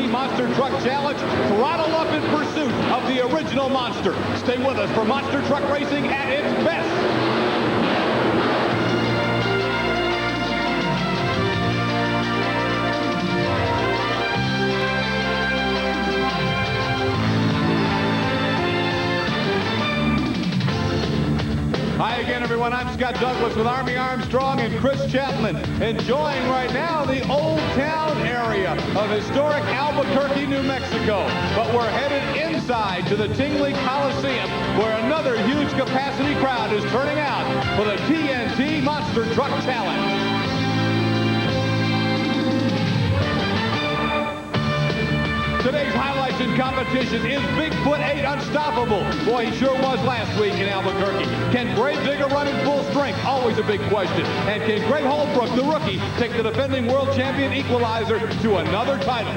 TNT Monster Truck Challenge, throttle up in pursuit of the original monster. Stay with us for monster truck racing at its best. Hi again, everyone. I'm Scott Douglas with Army Armstrong and Chris Chapman, enjoying right now the Old Town area of historic Albuquerque, New Mexico. But we're headed inside to the Tingley Coliseum, where another huge capacity crowd is turning out for the TNT Monster Truck Challenge. Today's highlights in competition is Bigfoot 8 Unstoppable. Boy, he sure was last week in Albuquerque. Can Gravedigger run in full strength? Always a big question. And can Greg Holbrook, the rookie, take the defending world champion Equalizer to another title?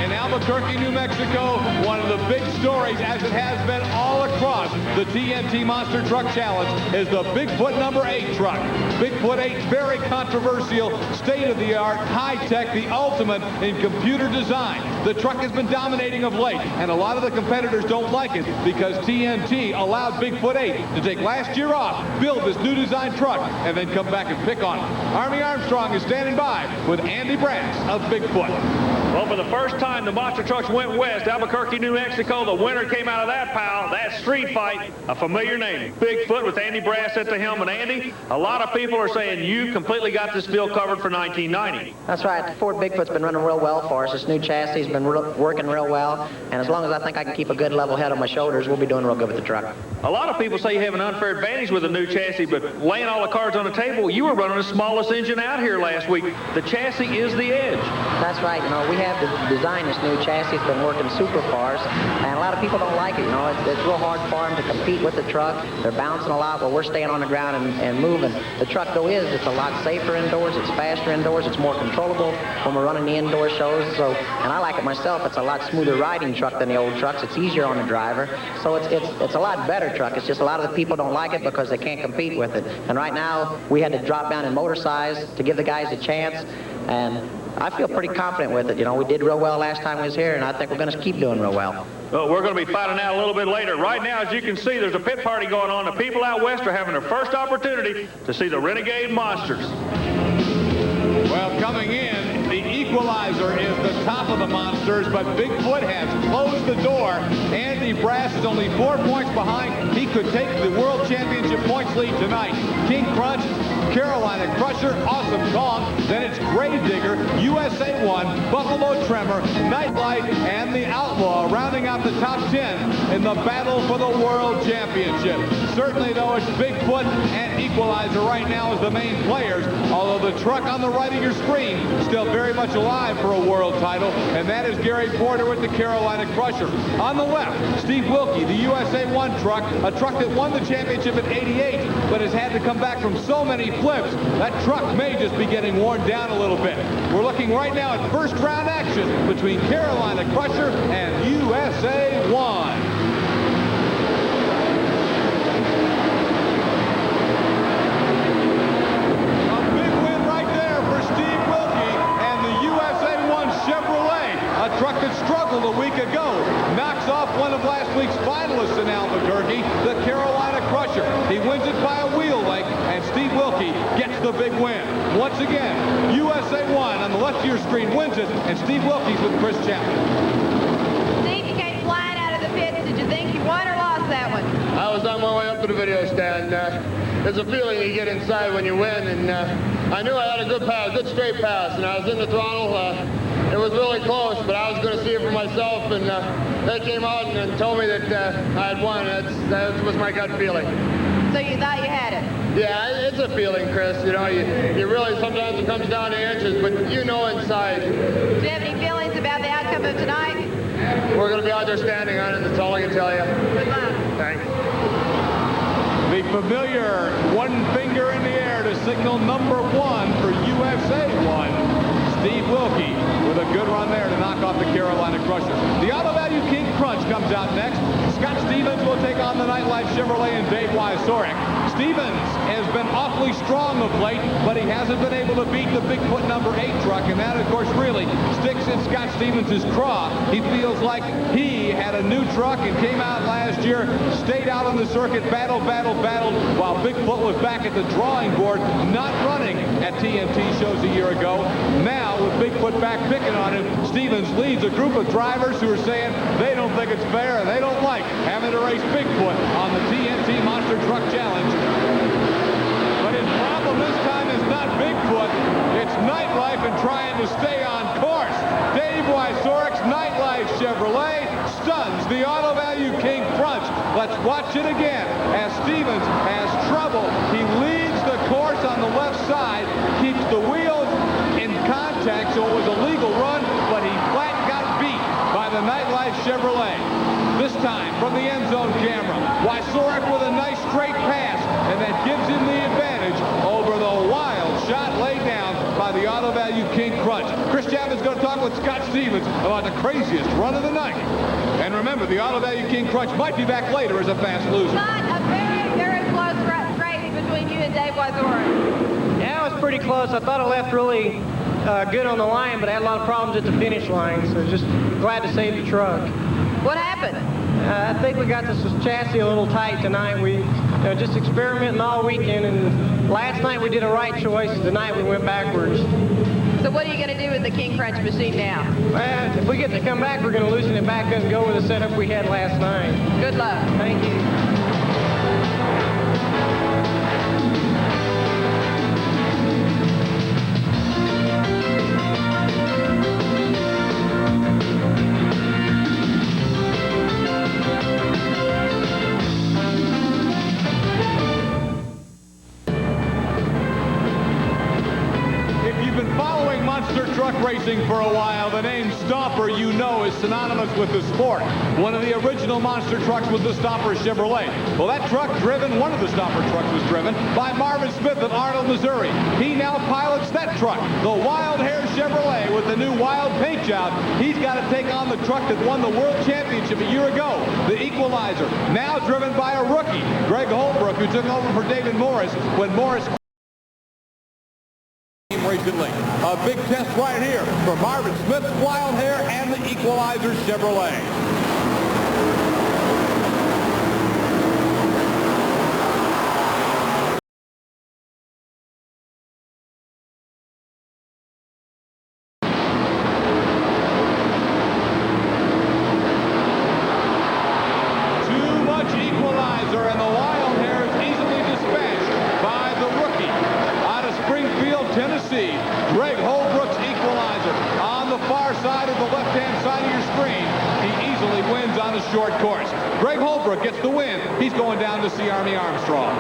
In Albuquerque, New Mexico, one of the big stories, as it has been all across the TNT Monster Truck Challenge, is the Bigfoot number 8 truck. Bigfoot 8, very controversial, state-of-the-art, high-tech, the ultimate in computer design. The truck has been dominating of late, and a lot of the competitors don't like it because TNT allowed Bigfoot 8 to take last year off, build this new design truck, and then come back and pick on it. Army Armstrong is standing by with Andy Brass of Bigfoot. Well, for the first time the monster trucks went west, Albuquerque, New Mexico, the winner came out of that pile, that street fight, a familiar name, Bigfoot, with Andy Brass at the helm. And Andy, a lot of people are saying you completely got this field covered for 1990. That's right. The Ford Bigfoot's been running real well for us. This new chassis has been working real well, and as long as I think I can keep a good level head on my shoulders, we'll be doing real good with the truck. A lot of people say you have an unfair advantage with a new chassis, but laying all the cards on the table, you were running the smallest engine out here last week. The chassis is the edge. That's right. You know, we have to design this new chassis. It's been working super for us, and a lot of people don't like it. You know, it's real hard for them to compete with the truck. They're bouncing a lot, but we're staying on the ground and moving. The truck, though, it's a lot safer indoors. It's faster indoors. It's more controllable when we're running the indoor shows. So, and I like it myself. It's a lot smoother riding truck than the old trucks. It's easier on the driver. So it's a lot better truck. It's just a lot of the people don't like it because they can't compete with it. And right now, we had to drop down in motor size to give the guys a chance. And I feel pretty confident with it. You know, we did real well last time we was here, and I think we're going to keep doing real well. Well, we're going to be finding out a little bit later. Right now, as you can see, there's a pit party going on. The people out west are having their first opportunity to see the Renegade Monsters. Well, coming in, the Equalizer is the top of the monsters, but Bigfoot has closed the door. Andy Brass is only 4 points behind. He could take the World Championship points lead tonight. King Crunch, Carolina Crusher, Awesome Kong, then it's Gravedigger, USA 1, Buffalo Tremor, Nightlife, and the Outlaw, rounding out the top 10 in the battle for the World Championship. Certainly, though, it's Bigfoot and Equalizer right now as the main players, although the truck on the right of your screen still very much alive for a world title, and that is Gary Porter with the Carolina Crusher. On the left, Steve Wilkie, the USA 1 truck, a truck that won the championship in '88, but has had to come back from so many flips. That truck may just be getting worn down a little bit. We're looking right now at first round action between Carolina Crusher and USA 1. A truck that struggled a week ago, knocks off one of last week's finalists in Albuquerque, the Carolina Crusher. He wins it by a wheel length, and Steve Wilkie gets the big win. Once again, USA 1 on the left of your screen wins it, and Steve Wilkie's with Chris Chapman. Steve, you came flying out of the pits. Did you think you won or lost that one? I was on my way up to the video stand. There's a feeling you get inside when you win, and I knew I had a good pass, good straight pass, and I was in the throttle. It was really close, but I was going to see it for myself, and they came out and told me that I had won. That was my gut feeling. So you thought you had it? Yeah, it's a feeling, Chris. You know, you really, sometimes it comes down to inches, but you know inside. Do you have any feelings about the outcome of tonight? We're going to be out there standing on it, that's all I can tell you. Good luck. Thanks. The familiar one finger in the air to signal number 1 for USA 1. Steve Wilkie with a good run there to knock off the Carolina Crusher. The Auto Value King Crunch comes out next. Scott Stevens will take on the Nightlife Chevrolet and Dave Wysorek. Stevens has been awfully strong of late, but he hasn't been able to beat the Bigfoot number 8 truck, and that, of course, really sticks in Scott Stevens' craw. He feels like he had a new truck and came out last year, stayed out on the circuit, battled, while Bigfoot was back at the drawing board, not running at TNT shows a year ago. Now, with Bigfoot back picking on him, Stevens leads a group of drivers who are saying they don't think it's fair and they don't like having to race Bigfoot on the TNT Monster Truck Challenge. But his problem this time is not Bigfoot, it's Nightlife and trying to stay on course. Dave Wysoryk's Nightlife Chevrolet stuns the Auto Value King Crunch. Let's watch it again as Stevens has trouble. He leads the course on the left side, keeps the wheels in contact, so it was a legal run, but he flat got beat by the Nightlife Chevrolet. This time from the end zone camera, Wysoryk with a nice straight pass, and that gives him the advantage over the wild shot laid down by the Auto Value King Crunch. Chris Chapman's going to talk with Scott Stevens about the craziest run of the night. And remember, the Auto Value King Crunch might be back later as a fast loser. Not a very close race between you and Dave Wysorek. Yeah, it was pretty close. I thought I left really good on the line, but I had a lot of problems at the finish line, so just glad to save the truck. What happened? I think we got this chassis a little tight tonight. We just experimenting all weekend, and last night we did a right choice. Tonight we went backwards. So what are you going to do with the King Crunch machine now? Well, if we get to come back, we're going to loosen it back up and go with the setup we had last night. Good luck. Thank you. Truck racing for a while, the name Stomper, you know, is synonymous with the sport. One of the original monster trucks was the Stomper Chevrolet. Well, that truck driven, one of the Stomper trucks was driven by Marvin Smith of Arnold, Missouri. He now pilots that truck, the Wild Hair Chevrolet, with the new Wild paint job. He's got to take on the truck that won the World Championship a year ago, the Equalizer, now driven by a rookie, Greg Holbrook, who took over for David Morris when Morris recently. A big test right here for Marvin Smith's Wild Hair and the Equalizer Chevrolet. Too much Equalizer, and the Wild Hair is easily dispatched by the rookie out of Springfield, Tennessee, Greg Holbrook's Equalizer. On the far side of the left-hand side of your screen, he easily wins on a short course. Greg Holbrook gets the win. He's going down to see Army Armstrong.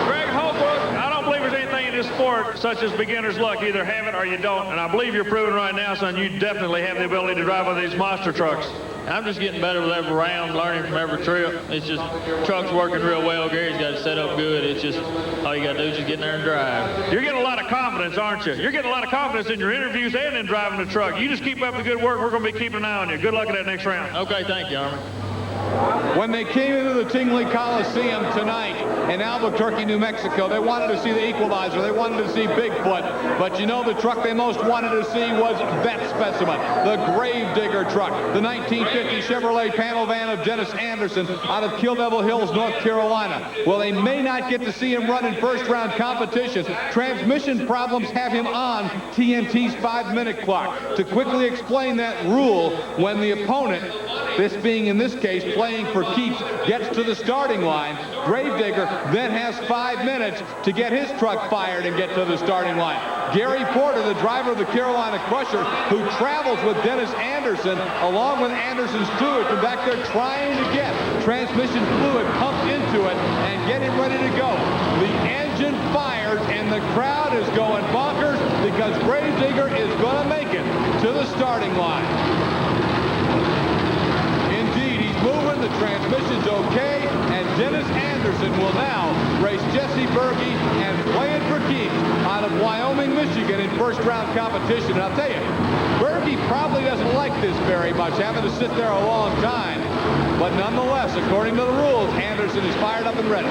Greg Holbrook, I don't believe there's anything in this sport such as beginner's luck. You either have it or you don't. And I believe you're proving right now, son, you definitely have the ability to drive one of these monster trucks. I'm just getting better with every round, learning from every trip. It's just, truck's working real well. Gary's got it set up good. It's just, all you got to do is just get in there and drive. You're getting a lot of confidence, aren't you? You're getting a lot of confidence in your interviews and in driving the truck. You just keep up the good work. We're going to be keeping an eye on you. Good luck at that next round. Okay, thank you, Army. When they came into the Tingley Coliseum tonight in Albuquerque, New Mexico, they wanted to see the Equalizer. They wanted to see Bigfoot. But you know the truck they most wanted to see was that specimen, the Gravedigger truck, the 1950 Chevrolet panel van of Dennis Anderson out of Kill Devil Hills, North Carolina. Well, they may not get to see him run in first-round competitions. Transmission problems have him on TNT's 5-minute clock. To quickly explain that rule, when the opponent, this being in this case playing for keeps, gets to the starting line, Gravedigger then has 5 minutes to get his truck fired and get to the starting line. Gary Porter, the driver of the Carolina Crusher, who travels with Dennis Anderson, along with Anderson's Stewart, from back there trying to get transmission fluid pumped into it and get him ready to go. The engine fires and the crowd is going bonkers because Gravedigger is going to make it to the starting line. Moving, the transmission's okay, and Dennis Anderson will now race Jesse Berge and playing for keeps out of Wyoming, Michigan in first-round competition. And I'll tell you, Berge probably doesn't like this very much, having to sit there a long time. But nonetheless, according to the rules, Anderson is fired up and ready.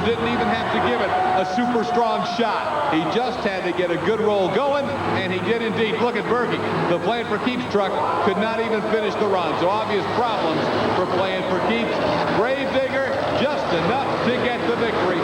didn't even have to give it a super strong shot. He just had to get a good roll going, and he did indeed. Look at Berkey. The Playing for Keeps truck could not even finish the run, so obvious problems for Playing for Keeps. Gravedigger just enough to get the victory.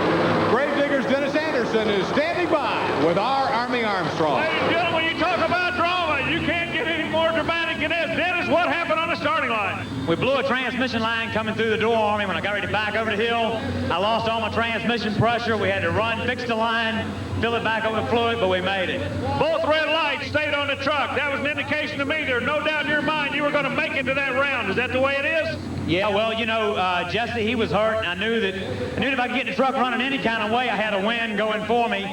Gravedigger's Dennis Anderson is standing by with our Army Armstrong. Ladies and gentlemen, when you talk about drama, you can't get any more dramatic than this. Dennis, what happened on the starting line? We blew a transmission line coming through the door on me when I got ready to back over the hill. I lost all my transmission pressure. We had to run, fix the line, fill it back up with fluid, but we made it. Both red lights stayed on the truck. That was an indication to me there's no doubt in your mind you were going to make it to that round. Is that the way it is? Yeah, well, you know, Jesse, he was hurt, and I knew that if I could get the truck running any kind of way, I had a wind going for me.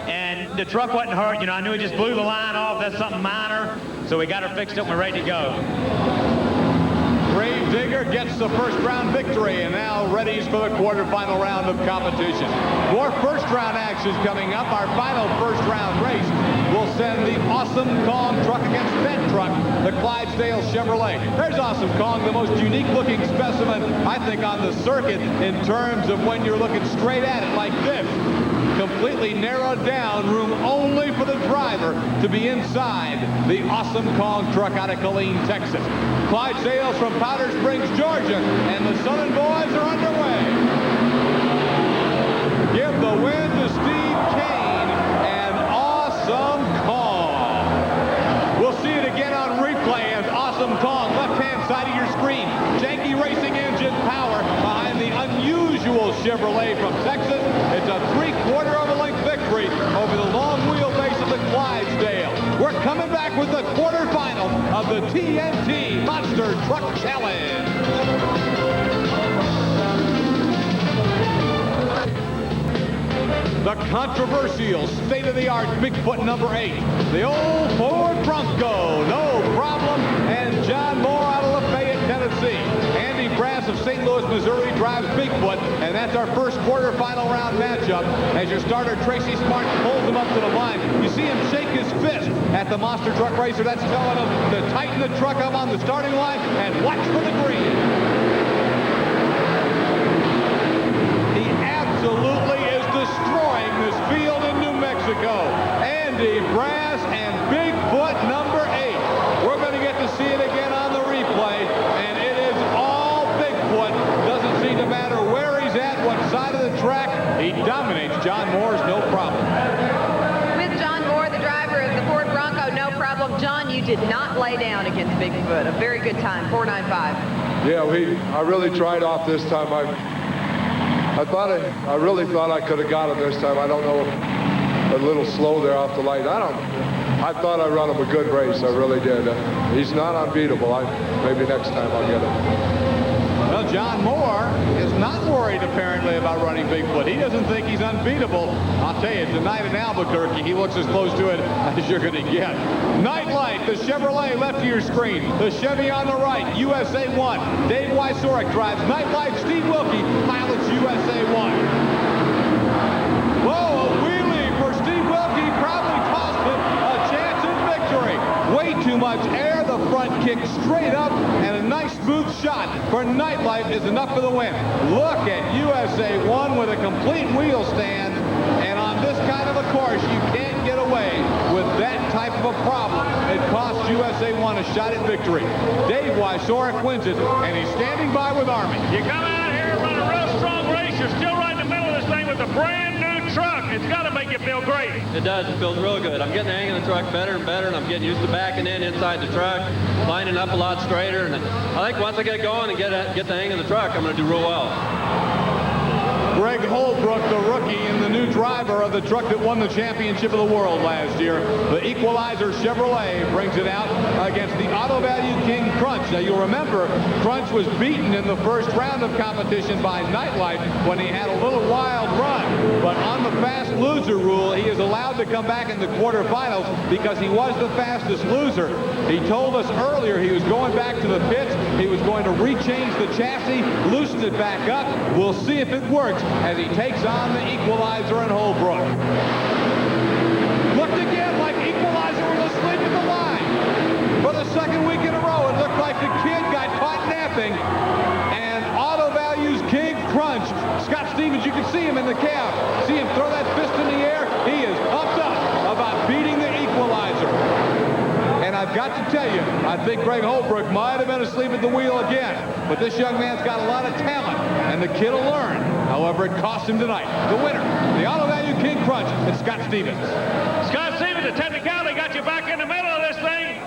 And the truck wasn't hurt. You know, I knew it just blew the line off. That's something minor. So we got her fixed up and we're ready to go. Gravedigger gets the first round victory and now readies for the quarterfinal round of competition. More first round action coming up. Our final first round race will send the Awesome Kong truck against that truck, the Clydesdale Chevrolet. There's Awesome Kong, the most unique looking specimen, I think, on the circuit in terms of when you're looking straight at it like this. Completely narrowed down, room only for the driver to be inside the Awesome Kong truck out of Killeen, Texas. Clydesdale from Powder Springs, Georgia, and the Southern boys are underway. Give the win to Steve Kane and Awesome Kong. We'll see it again on replay as Awesome Kong, left-hand side of your screen. Janky racing engine power behind the unusual Chevrolet from Texas. It's a 3/4 of a length victory over the long wheelbase of the Clydesdale. We're coming back with the quarterfinal of the TNT Monster Truck Challenge. The controversial state-of-the-art Bigfoot number 8. The old Ford Bronco, no problem. And John Moore out of Lafayette, Tennessee. Andy Brass of St. Louis, Missouri drives Bigfoot, and that's our first quarterfinal round matchup. As your starter, Tracy Smart, pulls him up to the line. You see him shake his fist at the monster truck racer. That's telling him to tighten the truck up on the starting line and watch for the green. He absolutely is destroying this field in New Mexico. Andy Brass and Bigfoot number 8. We're going to get to see it again on the replay, and it is all Bigfoot. Doesn't seem to matter where he's at, what side of the track. He dominates John Moore's no problem. With John Moore, the driver of the Ford Bronco, no problem. John, you did not lay down against Bigfoot. A very good time, 4.95. Yeah, I really tried off this time. I really thought I could have got him this time. I don't know, a little slow there off the light. I thought I run him a good race. I really did. He's not unbeatable. Maybe next time I'll get him. Well, John Moore is not worried, apparently, about running Bigfoot. He doesn't think he's unbeatable. I'll tell you, tonight in Albuquerque, he looks as close to it as you're going to get. Nightlife, the Chevrolet left of your screen. The Chevy on the right, USA 1. Dave Wysorek drives Nightlife. Steve Wilkie pilots USA 1. Whoa, a wheelie for Steve Wilkie probably cost him a chance at victory. Way too much air, the front kick straight up, and a nice smooth shot for Nightlife is enough for the win. Look at USA 1 with a complete wheel stand, and on this kind of a course, you can't get away with that type of a problem. It cost USA 1 a shot at victory. Dave Wysorek wins it, and he's standing by with Army. You come out here and run a real strong race. You're still right in the middle of this thing with a brand new truck. It's got to make you feel great. It does. It feels real good. I'm getting the hang of the truck better and better, and I'm getting used to backing in inside the truck, lining up a lot straighter. And I think once I get going and get the hang of the truck, I'm going to do real well. Greg Holbrook, the rookie and the new driver of the truck that won the championship of the world last year. The Equalizer Chevrolet brings it out against the Auto Value King Crunch. Now, you'll remember, Crunch was beaten in the first round of competition by Nightlife when he had a little wild run. But on the fast loser rule, he is allowed to come back in the quarterfinals because he was the fastest loser. He told us earlier he was going back to the pits. He was going to rechange the chassis, loosen it back up. We'll see if it works as he takes on the Equalizer and Holbrook. Looked again like Equalizer was asleep at the line. For the second week in a row, it looked like the kid got caught napping, and Auto Value's King Crunch. Scott Stevens, you can see him in the cab. See him throw that fist in the air. He is pumped up about beating the Equalizer. And I've got to tell you, I think Greg Holbrook might have been asleep at the wheel again. But this young man's got a lot of talent, and the kid will learn. However, it cost him tonight. The winner, the Auto Value King Crunch, is Scott Stevens. Scott Stevens, the technicality got you back in the middle of this thing.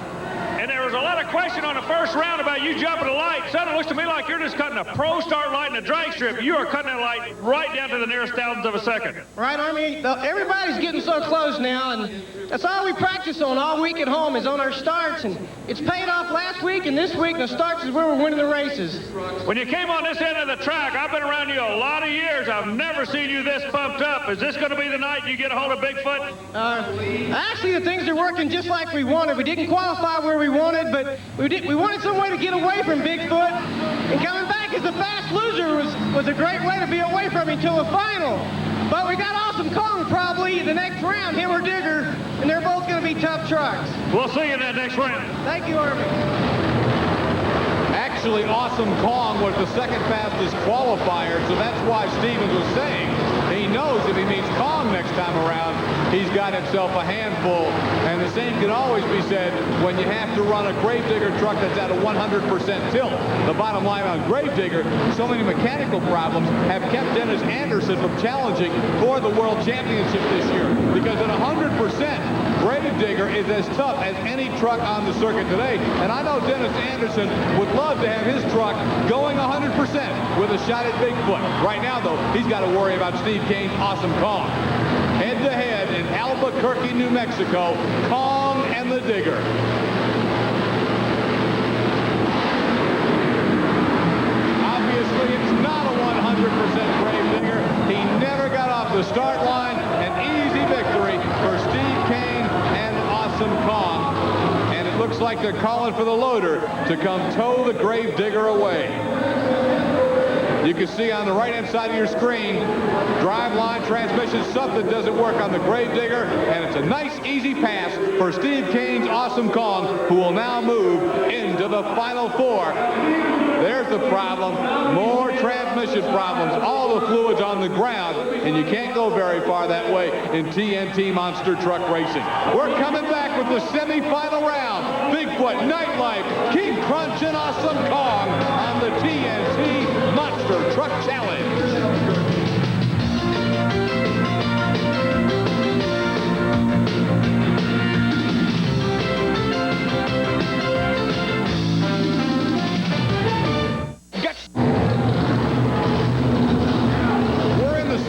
And there was a lot of question on the first round about you jumping the light. Suddenly it looks to me like you're just cutting a pro start light in a drag strip. You are cutting that light right down to the nearest thousandth of a second. Right, Army? Everybody's getting so close now, and that's all we practice on all week at home is on our starts, and it's paid off last week and this week, and the starts is where we're winning the races. When you came on this end of the track, I've been around you a lot of years. I've never seen you this pumped up. Is this going to be the night you get a hold of Bigfoot? Actually, the things are working just like we wanted. We didn't qualify where we wanted, but we wanted some way to get away from Bigfoot, and coming back as a fast loser was a great way to be away from him until the final. But we got Awesome Kong probably the next round, him or Digger, and they're both going to be tough trucks. We'll see you in that next round. Thank you, Army. Actually, Awesome Kong was the second fastest qualifier, so that's why Stevens was saying he knows if he meets Kong next time around, he's got himself a handful. And the same can always be said when you have to run a Gravedigger truck that's at a 100% tilt. The bottom line on Gravedigger, so many mechanical problems have kept Dennis Anderson from challenging for the World Championship this year. Because at 100%, Gravedigger is as tough as any truck on the circuit today. And I know Dennis Anderson would love to have his truck going 100% with a shot at Bigfoot. Right now, though, he's got to worry about Steve Kane's Awesome Kong. Head-to-head in Albuquerque, New Mexico, Kong and the Digger. Obviously, it's not a 100% Gravedigger. He never got off the start line. An easy victory for Steve Kane and Awesome Kong. And it looks like they're calling for the loader to come tow the Gravedigger away. You can see on the right-hand side of your screen, driveline, transmission, something doesn't work on the Gravedigger, and it's a nice, easy pass for Steve Kane's Awesome Kong, who will now move into the Final Four. There's the problem. More transmission problems. All the fluids on the ground, and you can't go very far that way in TNT Monster Truck Racing. We're coming back with the semi-final round. Bigfoot, Nightlife, King Crunch, and Awesome Kong on the TNT Monster Truck Challenge.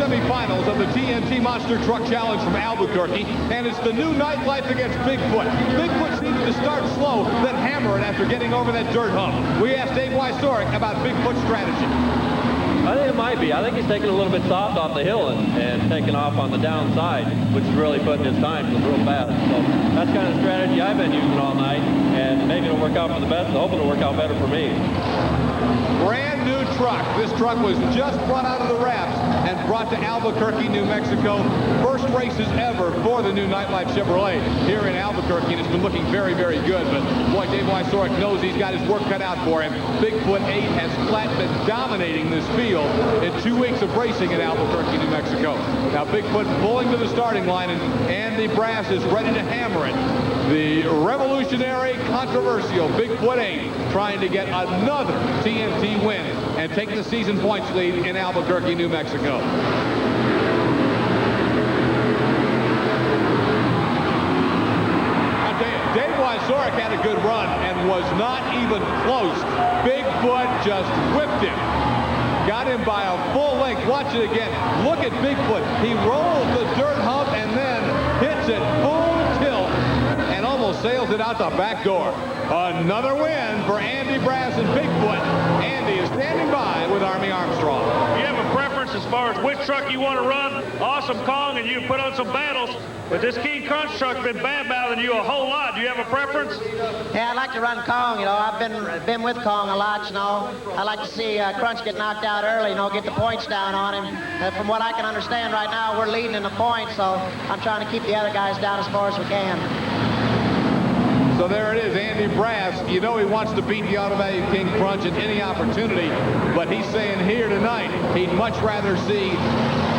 Semifinals of the TNT Monster Truck Challenge from Albuquerque, and it's the new Nightlife against Bigfoot. Bigfoot seems to start slow, then hammer it after getting over that dirt hump. We asked Dave Wysorek about Bigfoot's strategy. I think it might be. I think he's taking a little bit soft off the hill and taking off on the downside, which is really putting his time real fast. So that's kind of the strategy I've been using all night, and maybe it'll work out for the best. I hope it'll work out better for me. Brand new truck. This truck was just brought out of the wraps and brought to Albuquerque, New Mexico. First races ever for the new Nightlife Chevrolet here in Albuquerque, and it's been looking very, very good. But boy, Dave Wysorek knows he's got his work cut out for him. Bigfoot 8 has flat been dominating this field in 2 weeks of racing in Albuquerque, New Mexico. Now Bigfoot pulling to the starting line, and Andy Brass is ready to hammer it. The revolutionary, controversial Bigfoot 8 trying to get another TNT win and take the season points lead in Albuquerque, New Mexico. I'll tell you, Dave Wysorek had a good run and was not even close. Bigfoot just whipped him. Got him by a full length. Watch it again. Look at Bigfoot. He rolls the dirt hump and then hits it full tilt and almost sails it out the back door. Another win for Andy Brass and Bigfoot. Andy is standing by with Army Armstrong. You have a preference as far as which truck you want to run? Awesome Kong, and you put on some battles. But this King Crunch truck's been bad-mouthing you a whole lot. Do you have a preference? Yeah, I like to run Kong, you know. I've been with Kong a lot, you know. I like to see Crunch get knocked out early, you know, get the points down on him. From what I can understand right now, we're leading in the points, so I'm trying to keep the other guys down as far as we can. So there it is, Andy Brass. You know he wants to beat the Auto Value King Crunch at any opportunity, but he's saying here tonight he'd much rather see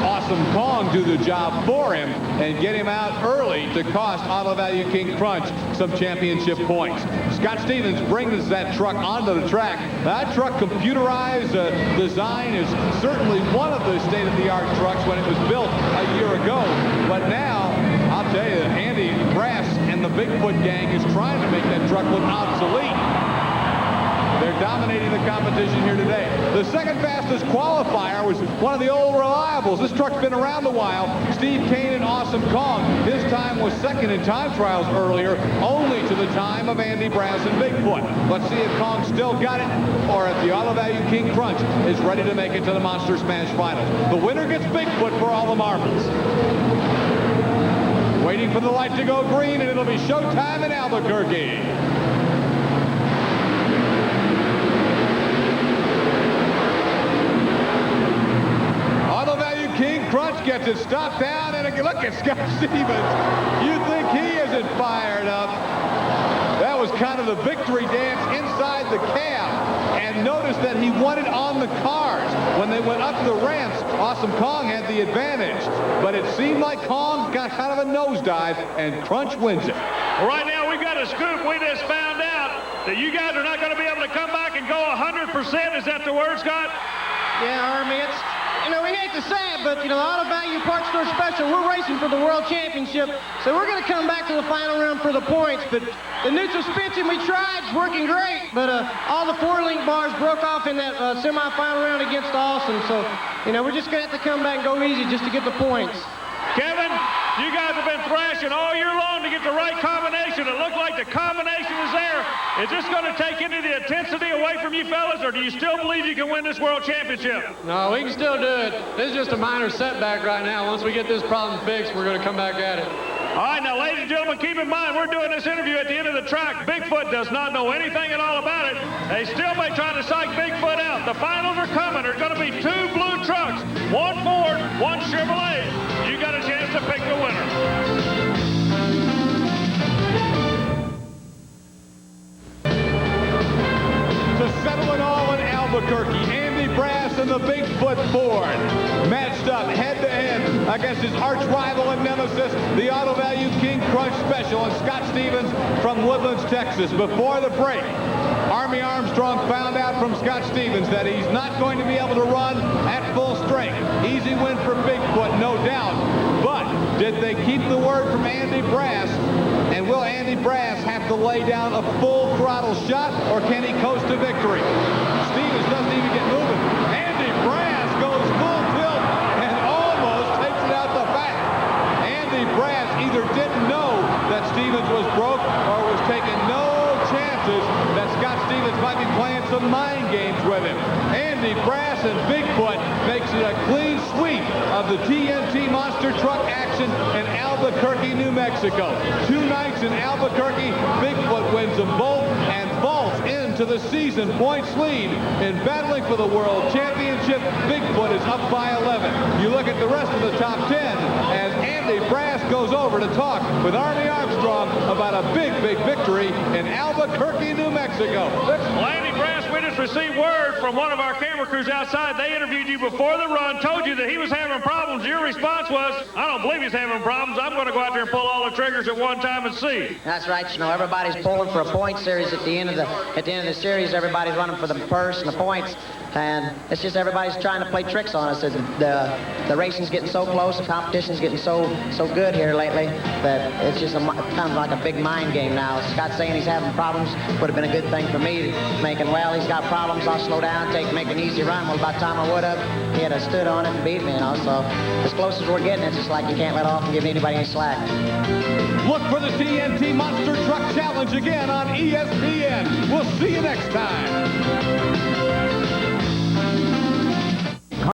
Awesome Kong do the job for him and get him out early to cost Auto Value King Crunch some championship points. Scott Stevens brings that truck onto the track. That truck computerized design is certainly one of the state-of-the-art trucks when it was built a year ago. But now, I'll tell you, Andy Brass and the Bigfoot gang is trying to make that truck look obsolete. They're dominating the competition here today. The second fastest qualifier was one of the old reliables. This truck's been around a while. Steve Kane and Awesome Kong. His time was second in time trials earlier, only to the time of Andy Brass and Bigfoot. Let's see if Kong still got it, or if the Auto Value King Crunch is ready to make it to the Monster Smash Finals. The winner gets Bigfoot for all the marbles. Waiting for the light to go green, and it'll be showtime in Albuquerque. King Crunch gets it stopped down, and look at Scott Stevens. You think he isn't fired up? That was kind of the victory dance inside the cab. And notice that he won it on the cars. When they went up the ramps, Awesome Kong had the advantage. But it seemed like Kong got kind of a nosedive, and Crunch wins it. Well, right now, we've got a scoop. We just found out that you guys are not going to be able to come back and go 100%. Is that the word, Scott? Yeah, Army, it's... You know, we hate to say it, but, you know, Auto Value Parts Store Special, we're racing for the World Championship, so we're going to come back to the final round for the points. But the new suspension we tried is working great, but all the 4-link bars broke off in that semifinal round against Austin. So, you know, we're just going to have to come back and go easy just to get the points. Kevin, you guys have been thrashing all year long to get the right combination. It looked like the combination is there. Is this going to take any of the intensity away from you fellas, or do you still believe you can win this World Championship? No, we can still do it. This is just a minor setback right now. Once we get this problem fixed, we're going to come back at it. All right, now, ladies and gentlemen, keep in mind, we're doing this interview at the end of the track. Bigfoot does not know anything at all about it. They still may try to psych Bigfoot out. The finals are coming. There's going to be 2 blue trucks, 1 Ford, 1 Chevrolet. You got a chance to pick the winner. To settle it all in Albuquerque, Andy Brass and the Bigfoot Ford matched up head-to-head against his arch rival and nemesis, the Auto Value King Crunch Special, and Scott Stevens from Woodlands, Texas. Before the break, Army Armstrong found out from Scott Stevens that he's not going to be able to run at full strength. Easy win for Bigfoot, no doubt. But did they keep the word from Andy Brass? And will Andy Brass have to lay down a full throttle shot, or can he coast to victory? Stevens doesn't even get moving. Andy Brass goes full tilt and almost takes it out the back. Andy Brass either didn't know that Stevens was broke or was taking no chances that Scott Stevens might be playing some mind games with him. Andy Brass and Bigfoot makes it a clean sweep of the TNT Monster Truck action in Albuquerque, New Mexico. 2 nights in Albuquerque, Bigfoot wins them both and vaults into the season points lead. In battling for the World Championship, Bigfoot is up by 11. You look at the rest of the top 10 as Andy Brass goes over to talk with Army Armstrong about a big, big victory in Albuquerque, New Mexico. Well, Andy Brass, we just received word from one of our camera crews outside. They interviewed you before the run, told you that he was having problems. Your response was, I don't believe he's having problems. I'm going to go out there and pull all the triggers at one time and see. That's right. You know, everybody's pulling for a point series at the end of the series. Everybody's running for the purse and the points. And it's just everybody's trying to play tricks on us. The racing's getting so close, the competition's getting so good here lately that it's just kind of like a big mind game now. Scott's saying he's having problems. Would have been a good thing for me, making, well, he's got problems, I'll slow down, make an easy run. Well, by the time I would have, he had stood on it and beat me, you know. So as close as we're getting, it's just like you can't let off and give anybody any slack. Look for the TNT Monster Truck Challenge again on ESPN. We'll see you next time.